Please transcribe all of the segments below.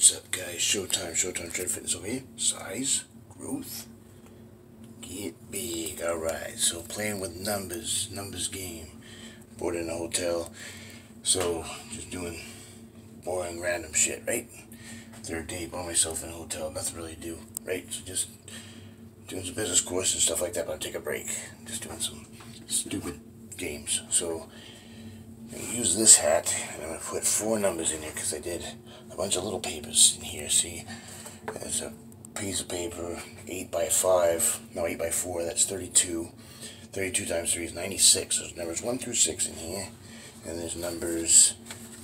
What's up, guys? Showtime Trade Fitness over here. Size, growth, get big. Alright, so playing with numbers game. Bored in a hotel, so just doing boring random shit, right? Third day by myself in a hotel, nothing really to do, right? So just doing some business course and stuff like that, but I'll take a break. Just doing some stupid games. So I'm going to use this hat, and I'm going to put 4 numbers in here because I did a bunch of little papers in here. See, there's a piece of paper, 8 by 5, no, 8 by 4, that's 32. 32 times 3 is 96. So there's numbers 1 through 6 in here, and there's numbers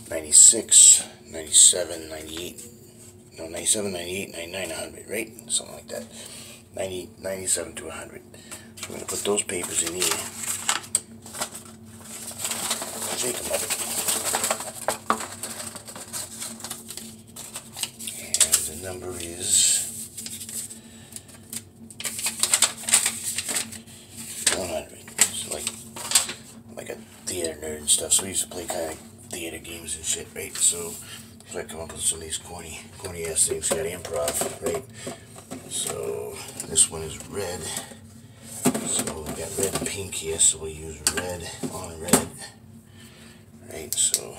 96, 97, 98, no, 97, 98, 99, 100, right? Something like that. 90, 97 to 100. So I'm going to put those papers in here. Shake them up. And the number is 100. So like a theater nerd and stuff. So we used to play kind of theater games and shit, right? So I come up with some of these corny ass things. Got improv, right? So this one is red. So we got red and pink here. So we'll use red on red. Right, so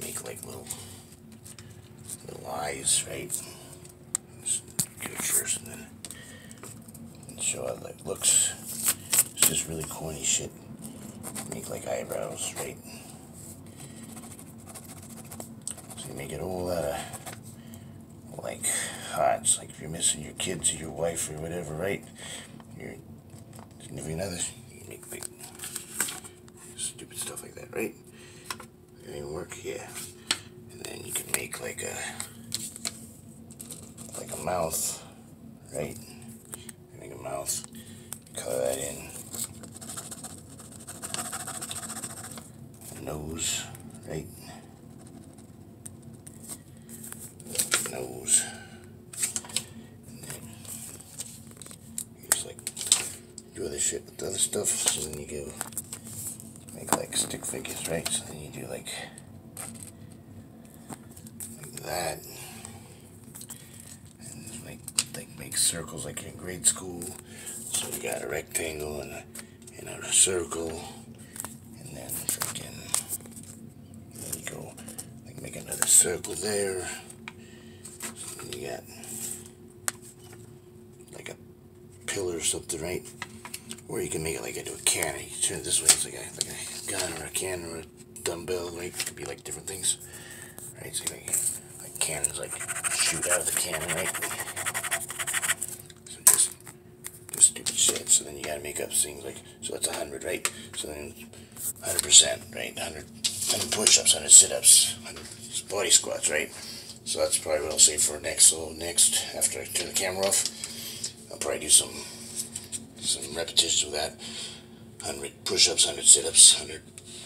make like little eyes, right? Let's do it first and then show how that looks. It's just really corny shit. Make like eyebrows, right? So you make it all out of like hearts, like if you're missing your kids or your wife or whatever, right? You're significant other, you make big stupid stuff like that, right? It didn't even work here. And then you can make like a mouth, right? Make a mouth, color that in. A nose, right? Nose. And then you just like do other shit with the other stuff, so then you go make like stick figures, right? So then you do like that, and just make circles like in grade school. So you got a rectangle and a circle, and then you go like make another circle there. So then you got like a pillar or something, right? Or you can make it like into a cannon. You can turn it this way, it's like a gun or a cannon or a dumbbell, right? It could be like different things, right? So like cannons like shoot out of the cannon, right? So just stupid shit. So then you gotta make up things like, so that's 100, right? So then 100%, right? 100 push-ups, 100 sit-ups, 100 body squats, right? So that's probably what I'll say for next. So next, after I turn the camera off, I'll probably do some repetitions with that. 100 push-ups, 100 sit-ups, 100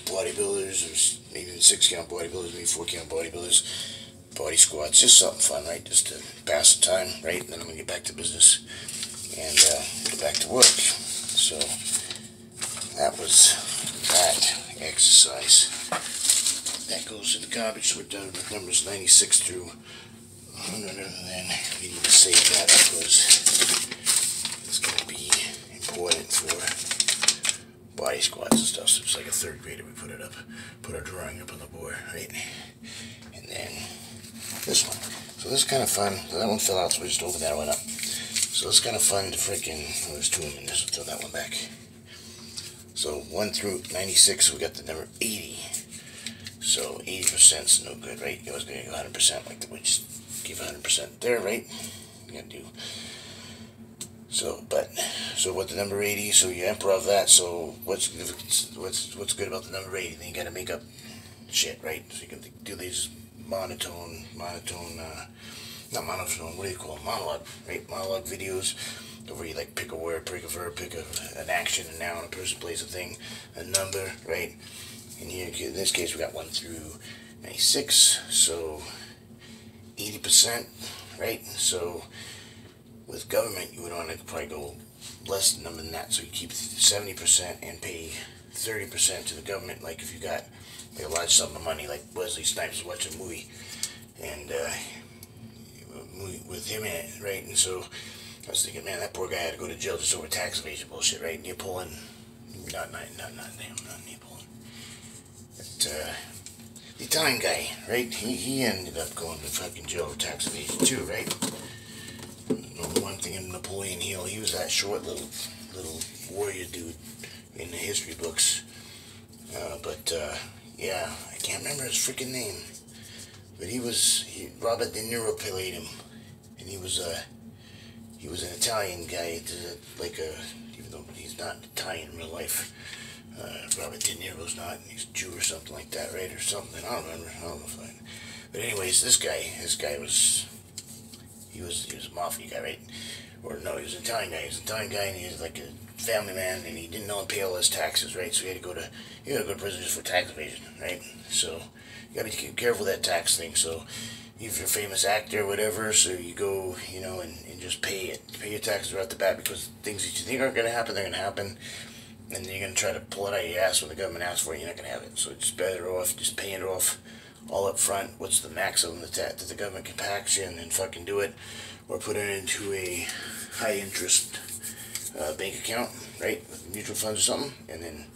bodybuilders, or maybe 6-count bodybuilders, maybe 4-count bodybuilders, body squats, just something fun, right? Just to pass the time, right? And then I'm going to get back to business and get back to work. So that was that exercise. That goes in the garbage, so we're done with numbers 96 through 100, and then we need to save that because it's going to be important for body squats and stuff. So it's like a 3rd grader, we put our drawing up on the board, right? And then this one. So this is kind of fun. So that one fell out, so we just opened that one up. So it's kind of fun to freaking, there's 2 of them in this, throw that one back. So 1 through 96, we got the number 80. So 80% is no good, right? You always gotta go 100%, like we just give 100% there, right? You gotta do. So what the number 80? So you improv that. So what's good about the number 80? Then you gotta make up shit, right? So you can do these not monotone, what do you call them? Monologue, right? Monologue videos, where you like pick a word, pick a verb, pick an action, a noun, a person, place, a thing, a number, right? And here, in this case, we got 1 through 96, so 80%, right? So with government, you would want to probably go less than that, so you keep 70% and pay 30% to the government. Like if you got like a large sum of money, like Wesley Snipes was watching a movie, and with him in it, right? And so I was thinking, man, that poor guy had to go to jail just over tax evasion bullshit, right? Neapolitan, not Neapolitan. But, the Italian guy, right? He ended up going to fucking jail for tax evasion too, right? One thing in Napoleon Hill, he was that short little warrior dude in the history books. Yeah, I can't remember his freaking name. But Robert De Niro played him, and he was an Italian guy, even though he's not Italian in real life. Robert De Niro's not, he's Jew or something like that, right, or something, I don't remember, I don't know if I, but anyways, this guy was a mafia guy, right, or no, he was an Italian guy, and he was like a family man, and he didn't know and pay all his taxes, right, so he had to go to prison just for tax evasion, right, so, you gotta be careful with that tax thing, so, if you're a famous actor or whatever, so you go, and just pay your taxes right off the bat, because things that you think aren't gonna happen, they're gonna happen, and you're going to try to pull it out of your ass when the government asks for it, you're not going to have it. So it's better off just paying it off all up front. What's the maximum that the government can tax you, and then fucking do it, or put it into a high interest bank account, right, with mutual funds or something, and then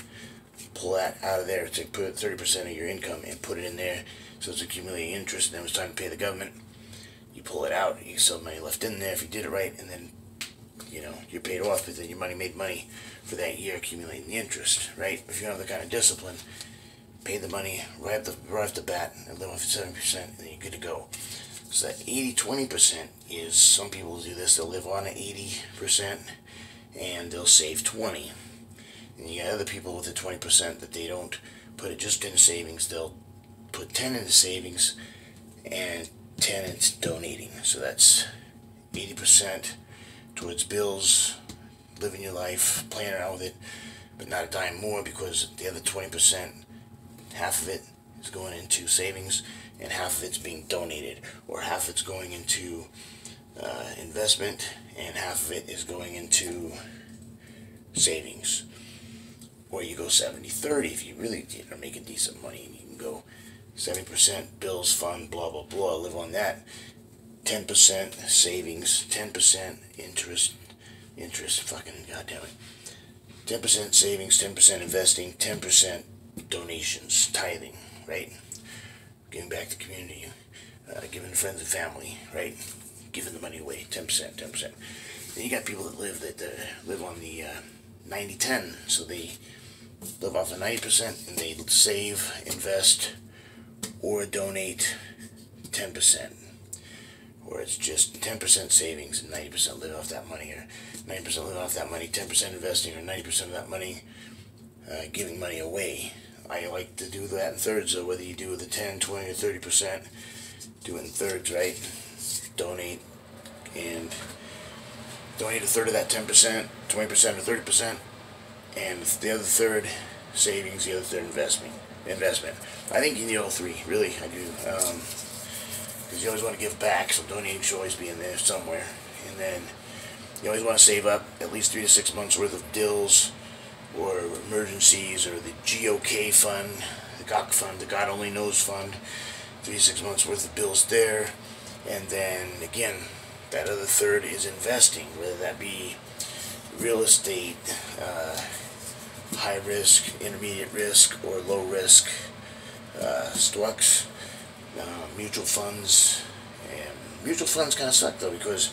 pull that out of there to put 30% of your income and put it in there, so it's accumulating interest, and then when it's time to pay the government, you pull it out, you get some money left in there if you did it right, and then you're paid off, but then your money made money for that year, accumulating the interest, right? If you don't have the kind of discipline, pay the money right off the bat and live off at 7%, and then you're good to go. So that 80-20% is, some people do this, they'll live on 80% and they'll save 20. And you got other people with the 20% that they don't put it just into savings, they'll put 10 into savings and 10 into donating. So that's 80% towards bills, living your life, playing around with it, but not a dime more, because the other 20%, half of it is going into savings, and half of it's being donated, or half of it's going into investment, and half of it is going into savings. Or you go 70-30 if you really are making decent money, and you can go 70% bills, fund, blah, blah, blah, live on that. 10% savings, 10% interest, fucking goddamn it. 10% savings, 10% investing, 10% donations, tithing, right? Giving back to the community, giving to friends and family, right? Giving the money away, 10%. Then you got people that live on the 90-10, so they live off the 90% and they save, invest, or donate 10%. Or it's just 10% savings and 90% live off that money, or 90% live off that money, 10% investing, or 90% of that money giving money away. I like to do that in thirds, so whether you do the 10, 20, or 30%, do it in thirds, right? Donate a third of that 10%, 20% or 30%, and the other third savings, the other third investment. I think you need all three, really, I do. Because you always want to give back, so donating should always be in there somewhere. And then you always want to save up at least 3 to 6 months worth of bills or emergencies, or the GOK fund, the GOK fund, the God Only Knows fund, 3 to 6 months worth of bills there. And then again, that other third is investing, whether that be real estate, high risk, intermediate risk, or low risk stocks. Mutual funds, and mutual funds kind of suck though, because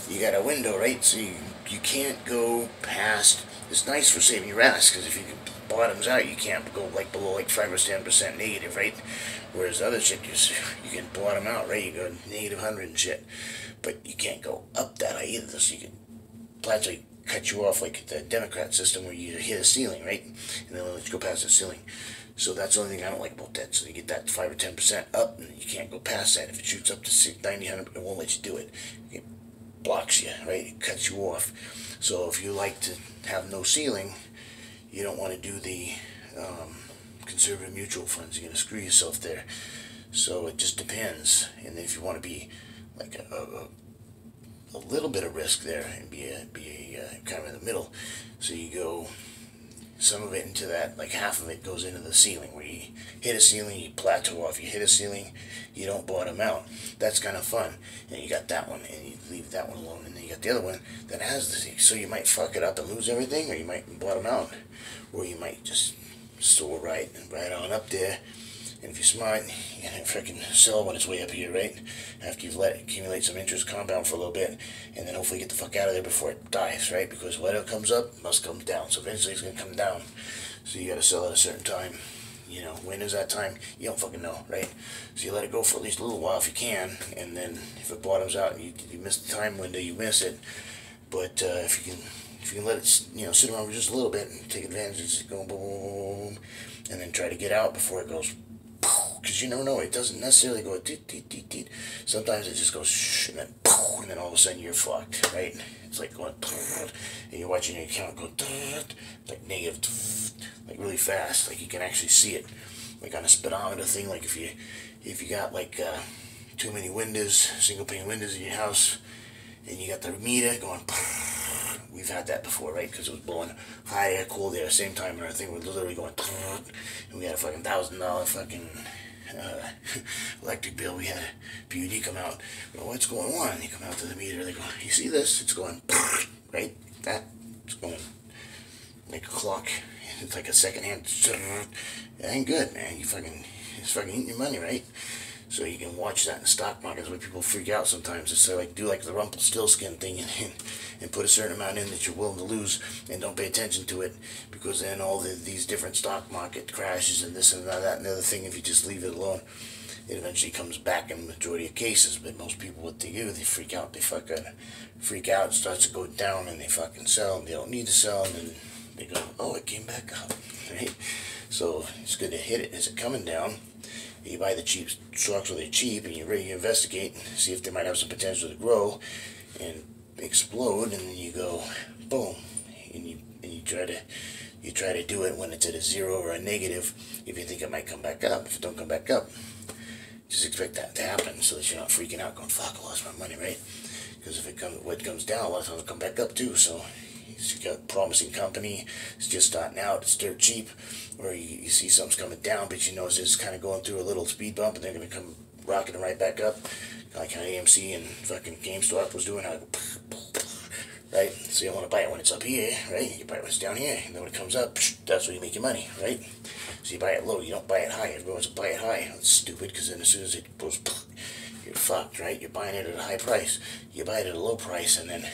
you got a window, right? So you can't go past. It's nice for saving your ass, because if you bottoms out, you can't go below 5 or 10% negative, right? Whereas other shit, you can bottom out, right? You go negative 100 and shit, but you can't go up that high either. So you can practically cut you off like the Democrat system, where you hit a ceiling, right? And then they'll let you go past the ceiling. So that's the only thing I don't like about that. So you get that 5 or 10% up, and you can't go past that. If it shoots up to 90, 100, it won't let you do it. It blocks you, right? It cuts you off. So if you like to have no ceiling, you don't want to do the conservative mutual funds. You're going to screw yourself there. So it just depends. And then if you want to be like a little bit of risk there, and be kind of in the middle, so you go some of it into that, like half of it goes into the ceiling, where you hit a ceiling, you plateau off. You hit a ceiling, you don't bottom out. That's kind of fun. And you got that one, and you leave that one alone. And then you got the other one that has the, so you might fuck it up and lose everything, or you might bottom out, or you might just soar right on up there. And if you're smart, you're gonna freaking sell when it's way up here, right? After you've let it accumulate some interest compound for a little bit, and then hopefully get the fuck out of there before it dies, right? Because whatever comes up must come down. So eventually it's gonna come down. So you gotta sell at a certain time. You know, when is that time? You don't fucking know, right? So you let it go for at least a little while if you can, and then if it bottoms out and you miss the time window, you miss it. But if you can let it, you know, sit around for just a little bit and take advantage of it going boom, boom, boom, boom, and then try to get out before it goes. Because you never know, it doesn't necessarily go deet, deet, deet, deet. Sometimes it just goes shh, and then all of a sudden you're fucked, right? It's like going, and you're watching your account go, like negative, like really fast, like you can actually see it, like on a speedometer thing. Like if you got like too many windows, single pane windows in your house, and you got the meter going. We've had that before, right? Because it was blowing hot air, cold air, same time, and our thing was literally going, and we had a fucking $1,000 fucking electric bill. We had a PUD come out. Well, what's going on? You come out to the meter, they go, you see this? It's going, right? It's going like a clock. It's like a second hand. It ain't good, man. It's fucking eating your money, right? So you can watch that in the stock market. Where people freak out sometimes. It's like do like the Rumpelstiltskin thing and put a certain amount in that you're willing to lose, and don't pay attention to it, because then all these different stock market crashes and this and that and the other thing, if you just leave it alone, it eventually comes back in the majority of cases. But most people, what they do, they freak out. They freak out. It starts to go down, and they fucking sell, and they don't need to sell, and then they go, oh, it came back up, right? So it's good to hit it as it's coming down. You buy the cheap stocks where they're cheap, and you're ready to investigate, see if they might have some potential to grow and explode, and then you go boom, and you try to do it when it's at a zero or a negative, if you think it might come back up. If it don't come back up, just expect that to happen, so that you're not freaking out going, fuck, I lost my money, right? Because if what comes down, a lot of times it'll come back up too. So you got a promising company, it's just starting out, it's dirt cheap, or you see something's coming down, but you know it's just kind of going through a little speed bump, and they're going to come rocketing right back up, like how AMC and fucking GameStop was doing, right? So you don't want to buy it when it's up here, right? You buy it when it's down here, and then when it comes up, that's where you make your money, right? So you buy it low, you don't buy it high. Everyone wants to buy it high. That's stupid, because then as soon as it goes, you're fucked, right? You're buying it at a high price. You buy it at a low price, and then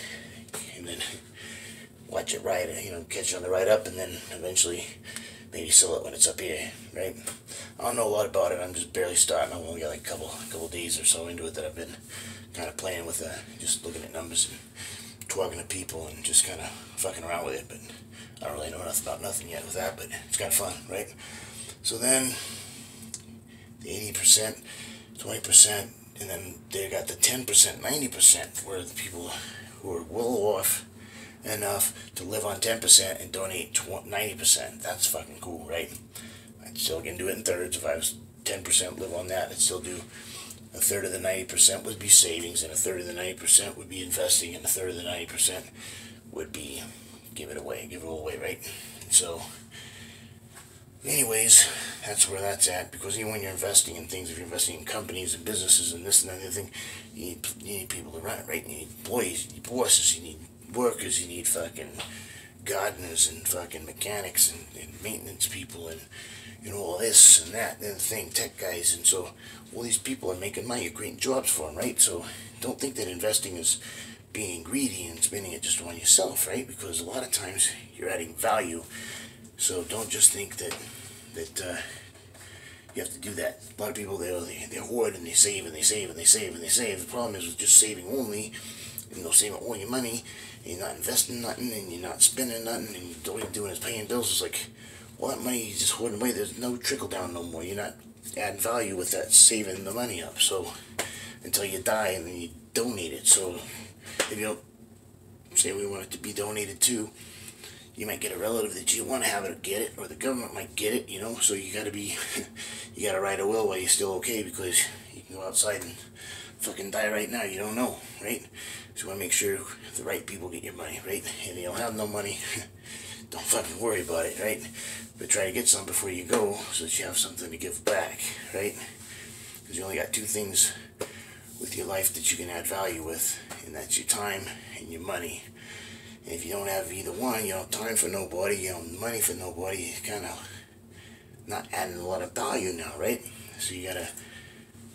watch it ride, catch it on the ride up, and then eventually maybe sell it when it's up here, right? I don't know a lot about it. I'm just barely starting. I've only got like a couple days or so into it that I've been kind of playing with, just looking at numbers and talking to people and just kind of fucking around with it. But I don't really know enough about nothing yet with that, but it's kind of fun, right? So then the 80%, 20%, and then they got the 10%, 90%, where the people who are well off enough to live on 10% and donate 90%. That's fucking cool, right? I'd still can do it in thirds. If I was 10% live on that, I'd still do a third of the 90% would be savings, and a third of the 90% would be investing, and a third of the 90% would be give it all away, right? So anyways, that's where that's at, because even when you're investing in things, if you're investing in companies and businesses and this and that and the other thing, you need people to run it, right? You need employees, you need bosses, you need workers, you need fucking gardeners and fucking mechanics and maintenance people and all this and that and the other thing, tech guys. And so all these people are making money, you're creating jobs for them, right? So don't think that investing is being greedy and spending it just on yourself, right? Because a lot of times you're adding value. So don't just think that you have to do that. A lot of people, they hoard and they save and they save and they save and they save. The problem is with just saving only, saving all your money, and you're not investing nothing, and you're not spending nothing, and all you're doing is paying bills. It's like, well, that money you just hoarding away. There's no trickle down no more. You're not adding value with that, saving the money up. So until you die, and then you donate it. So if you don't say we want it to be donated to, you might get a relative that you want to have it get it, or the government might get it, so you gotta be, you gotta write a will while you're still okay, because you can go outside and fucking die right now, you don't know, right? So you want to make sure the right people get your money, right? If you don't have no money, don't fucking worry about it, right? But try to get some before you go, so that you have something to give back, right? Because you only got two things with your life that you can add value with, and that's your time and your money. And if you don't have either one, you don't have time for nobody, you don't have money for nobody, you're kind of not adding a lot of value now, right? So you gotta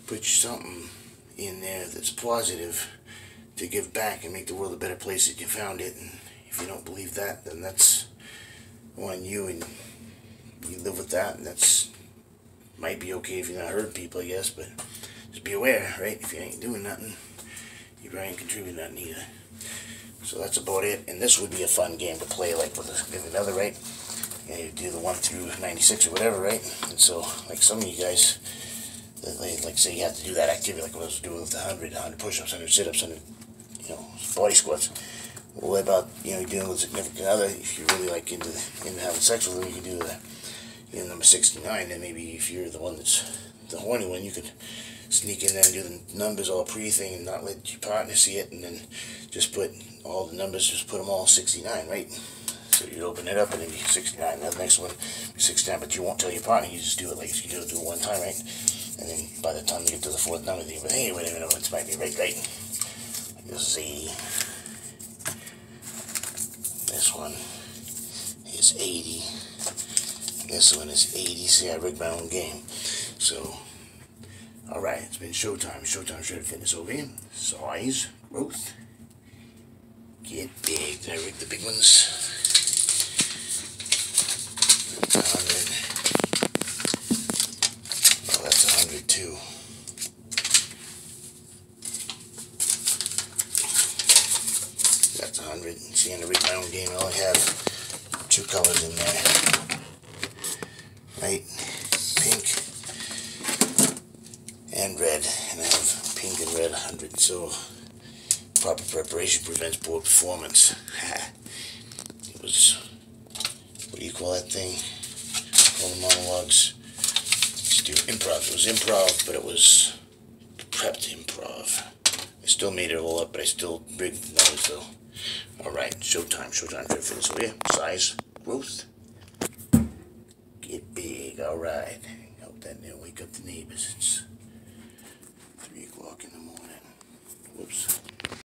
put something in there that's positive to give back and make the world a better place that you found it. And if you don't believe that, then that's on you, and you live with that, and that's might be okay if you're not hurting people, I guess, but just be aware, right? If you ain't doing nothing, you probably ain't contributing nothing either. So that's about it, and this would be a fun game to play, like with another, right? Yeah, you do the 1 through 96 or whatever, right? And so, like some of you guys, like say you have to do that activity, like what I was doing with the 100 push-ups, 100 sit-ups, 100, body squats. Well, what about, dealing with a significant other? If you're really like into having sex with them, you can do the, number 69. Then maybe if you're the one that's the horny one, you could sneak in there and do the numbers all pre-thing and not let your partner see it, and then just put all the numbers, just put them all 69, right? So you'd open it up and then be 69. Then the next one be 69, but you won't tell your partner. You just do it like you do it one time, right? And then by the time you get to the fourth number, you go, hey, wait a minute, it might be right. This is 80. This one is 80. This one is 80. See, I rigged my own game. So, alright, it's been showtime. Showtime Shredded Fitness over here. Size, growth, get big. Did I rig the big ones? That's 100. Well, that's 100 too. That's 100. See, I rigged my own game. I only have 2 colors in there. Right? Pink and red. And I have pink and red 100. So, proper preparation prevents poor performance. It was, what do you call that thing? Call them monologues. Let's do improv. It was improv, but it was prepped improv. I still made it all up, but I still rigged the numbers though. Alright, showtime. Showtime for fitness over here. Size, growth, get big. Alright. Hope that didn't wake up the neighbors. It's 3 o'clock in the morning. Whoops.